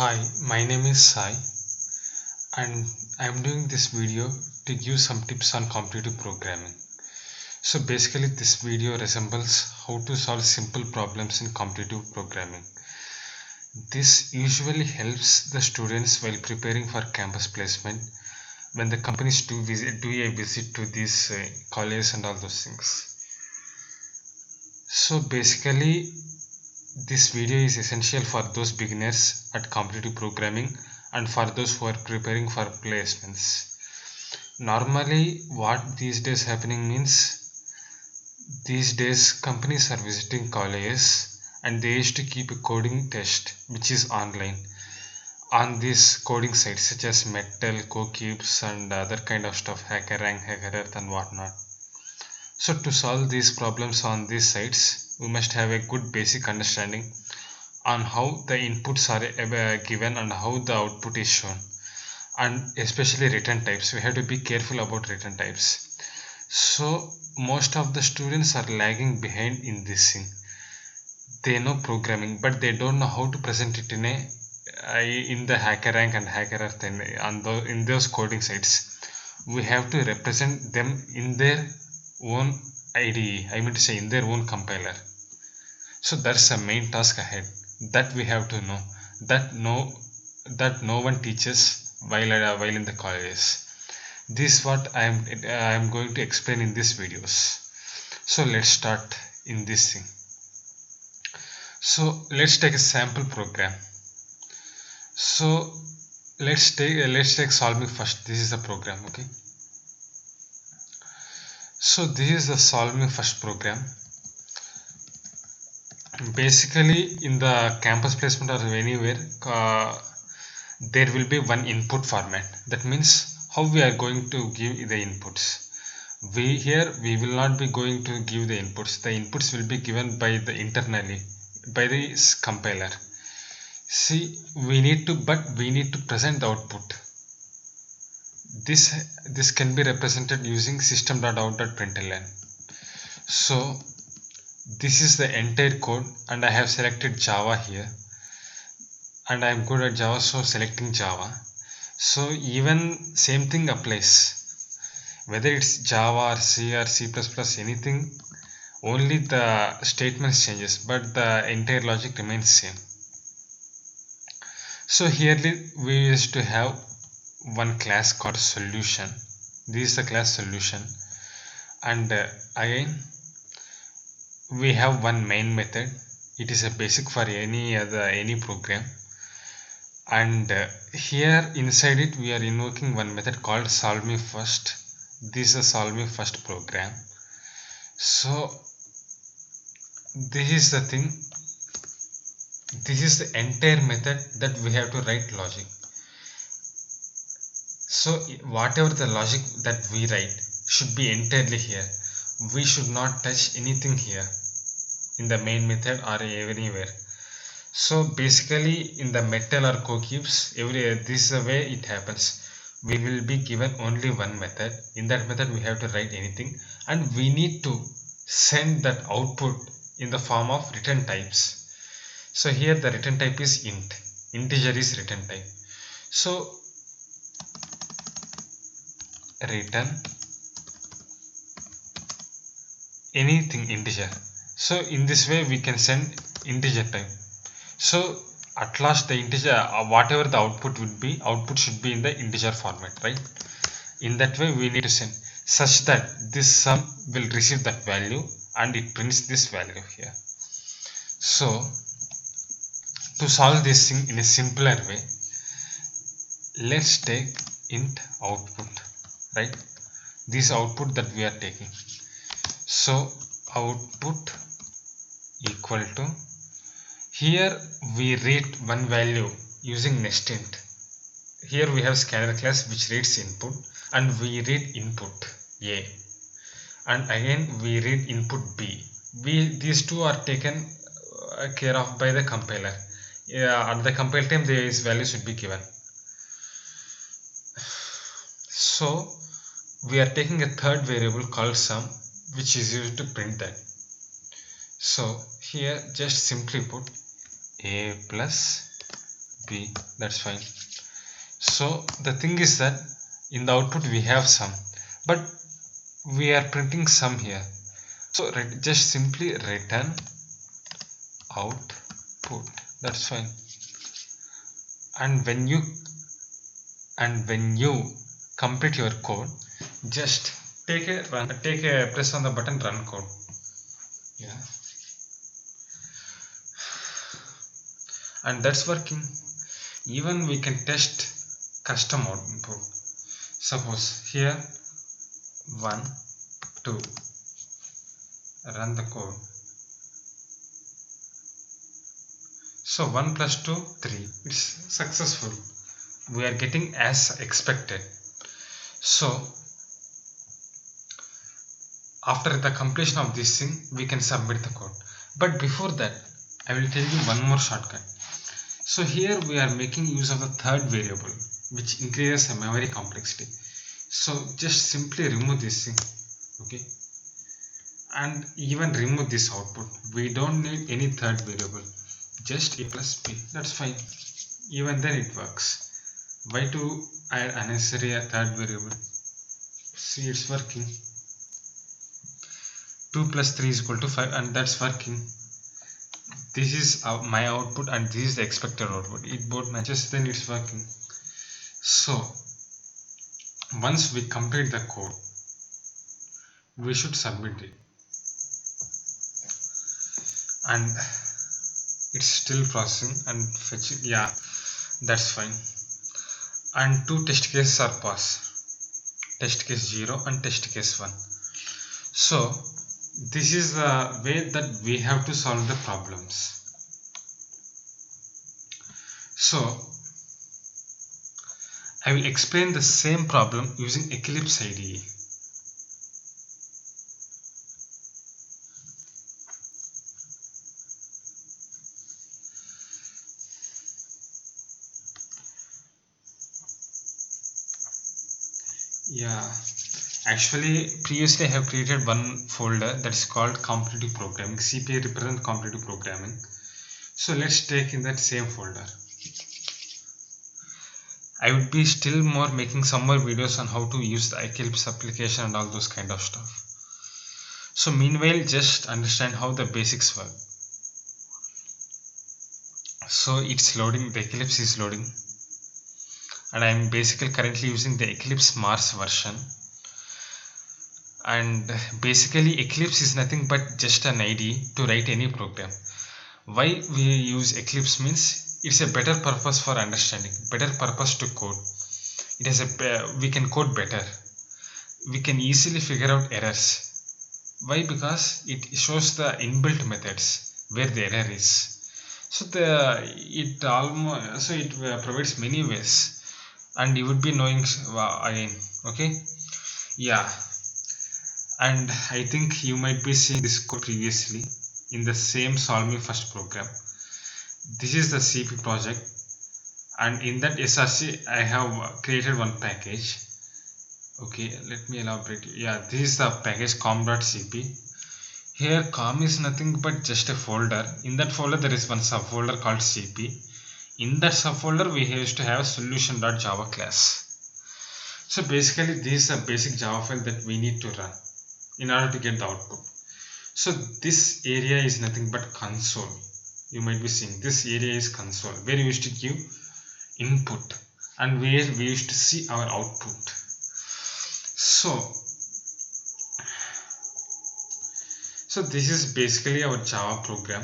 Hi, my name is Sai and I'm doing this video to give some tips on competitive programming. So basically this video resembles how to solve simple problems in competitive programming. This usually helps the students while preparing for campus placement when the companies do a visit to these colleges and all those things. So basically this video is essential for those beginners at competitive programming and for those who are preparing for placements. Normally, what these days happening means these days companies are visiting colleges and they used to keep a coding test which is online on these coding sites such as mettyl, cocubes and other kind of stuff, HackerRank, HackerEarth and whatnot. So to solve these problems on these sites, we must have a good basic understanding on how the inputs are given and how the output is shown, and especially return types. We have to be careful about return types. So most of the students are lagging behind in this thing. They know programming but they don't know how to present it in the HackerRank and HackerEarth and in those coding sites. We have to represent them in their own IDE, I mean to say in their own compiler. So that's the main task ahead that we have to know, that no one teaches while in the colleges. This is what I am going to explain in these videos. So let's start in this thing. So let's take a sample program. So let's take solving first. This is the program, okay? So this is the solving first program. Basically, in the campus placement or anywhere, there will be one input format. That means how we are going to give the inputs. We will not be going to give the inputs. The inputs will be given by the internally by the compiler. See, we need to present the output. This can be represented using system.out.println. So this is the entire code and I have selected Java here and I am good at Java, so selecting Java. So even same thing applies whether it's Java or C or C++, anything, only the statements changes but the entire logic remains same. So here we used to have one class called solution. This is the class solution, and again we have one main method. It is a basic for any program, and here inside it we are invoking one method called solve me first. This is a solve me first program. So this is the thing, this is the entire method that we have to write logic. So whatever the logic that we write should be entirely here. We should not touch anything here in the main method or anywhere. So basically in the mettyl or cocubes, this is the way it happens. We will be given only one method. In that method we have to write anything and we need to send that output in the form of return types. So here the return type is int. Integer is return type. So return anything integer. So in this way we can send integer type. So at last the integer, whatever the output would be, output should be in the integer format, right? In that way we need to send such that this sum will receive that value and it prints this value here. So to solve this thing in a simpler way, let's take int output, right? This output that we are taking. So output equal to, here we read one value using nestint. Here we have scanner class which reads input and we read input A and again we read input B. These two are taken care of by the compiler. At the compile time these values should be given. So we are taking a third variable called sum which is used to print that. So here just simply put a plus B, that's fine. So the thing is that in the output we have sum, but we are printing sum here. So just simply return output, that's fine. And when you complete your code, just take a press on the button run code. Yeah, and that's working. Even we can test custom output. Suppose here 1 2, run the code. So 1 plus 2 3, it's successful. We are getting as expected. So after the completion of this thing, we can submit the code. But before that, I will tell you one more shortcut. So here we are making use of the third variable, which increases the memory complexity. So just simply remove this thing, okay, and even remove this output. We don't need any third variable, just a plus b, that's fine. Even then it works. Why to add unnecessary a third variable? See, it's working. 2 plus 3 is equal to 5, and that's working. This is my output and this is the expected output. It both matches, then it's working. So once we complete the code, we should submit it, and it's still processing and fetching. Yeah, that's fine. And two test cases are passed, test case 0 and test case 1. So this is the way that we have to solve the problems. So I will explain the same problem using Eclipse IDE. Yeah, actually previously I have created one folder that's called competitive programming. CPA represent competitive programming. So let's take in that same folder. I would be still more making some more videos on how to use the Eclipse application and all those kind of stuff. So meanwhile, just understand how the basics work. So it's loading, the Eclipse is loading, and I'm basically currently using the Eclipse Mars version. And basically Eclipse is nothing but just an IDE to write any program. Why we use Eclipse means it's a better purpose for understanding, better purpose to code. It has a we can code better, we can easily figure out errors. Why? Because it shows the inbuilt methods where the error is. So it provides many ways, and you would be knowing again. Okay, yeah. And I think you might be seeing this code previously in the same Solve Me First program. This is the CP project, and in that SRC I have created one package. Okay, let me elaborate. Yeah, this is the package com.cp. Here com is nothing but just a folder. In that folder there is one subfolder called cp. In that subfolder we used to have solution.java class. So basically this is a basic Java file that we need to run in order to get the output. So this area is nothing but console. You might be seeing this area is console, where you used to give input and where we used to see our output. So this is basically our Java program.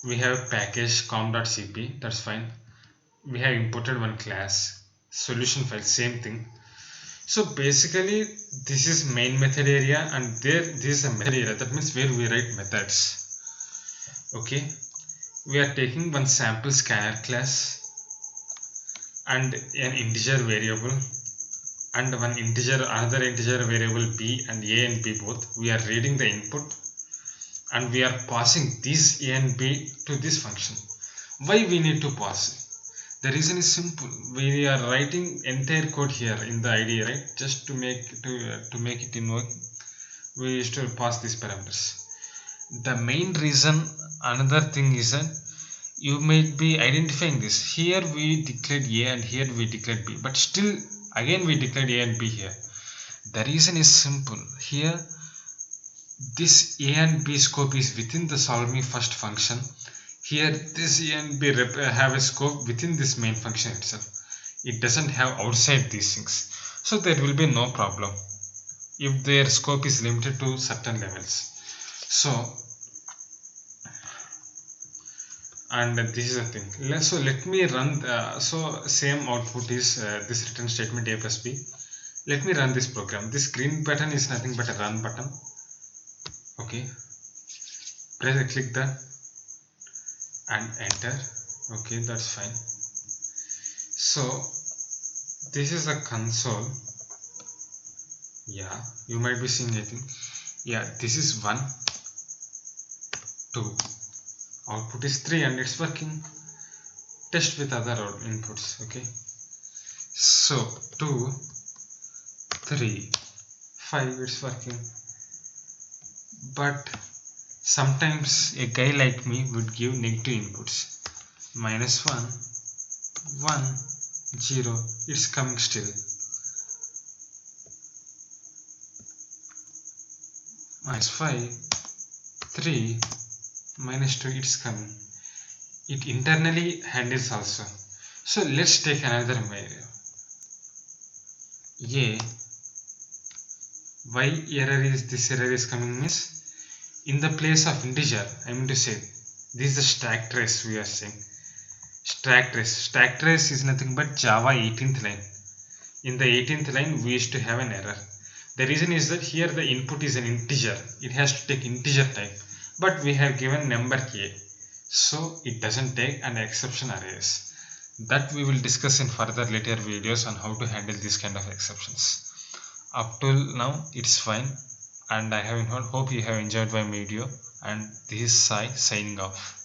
We have package com.cp, that's fine. We have imported one class, solution file, same thing. So basically this is main method area, and this is a method area, that means where we write methods. Okay, we are taking one sample scanner class and an integer variable and another integer variable b, and a and b both. We are reading the input and we are passing this a and b to this function. Why we need to pass it? The reason is simple. We are writing entire code here in the IDE, right? Just to make it in work, we used to pass these parameters. The main reason, another thing is that You might be identifying this. Here we declared A and here we declared B, but still again we declared A and B here. The reason is simple. Here this A and B scope is within the solve me first function. Here this A and B have a scope within this main function itself. It doesn't have outside these things. So there will be no problem if their scope is limited to certain levels. So, and this is the thing. So let me run, so same output is this return statement A plus B. Let me run this program. This green button is nothing but a run button. Okay, click that and enter. Okay, that's fine. So this is the console. Yeah, you might be seeing anything. Yeah, this is 1 2, output is 3 and it's working. Test with other inputs. Okay, so 2 3 5, it's working. But sometimes a guy like me would give negative inputs. -1 1 0, it's coming still. -5 3 -2, it's coming. It internally handles also. So let's take another variable. A, why this error is coming means in the place of integer, I mean to say this is the stack trace we are saying. Stack trace is nothing but Java 18th line. In the 18th line we used to have an error. The reason is that here the input is an integer. It has to take integer type, but we have given number A, so it doesn't take an exception arrays. That we will discuss in further later videos on how to handle this kind of exceptions. Up till now it's fine, and I hope you have enjoyed my video, and this is Sai signing off.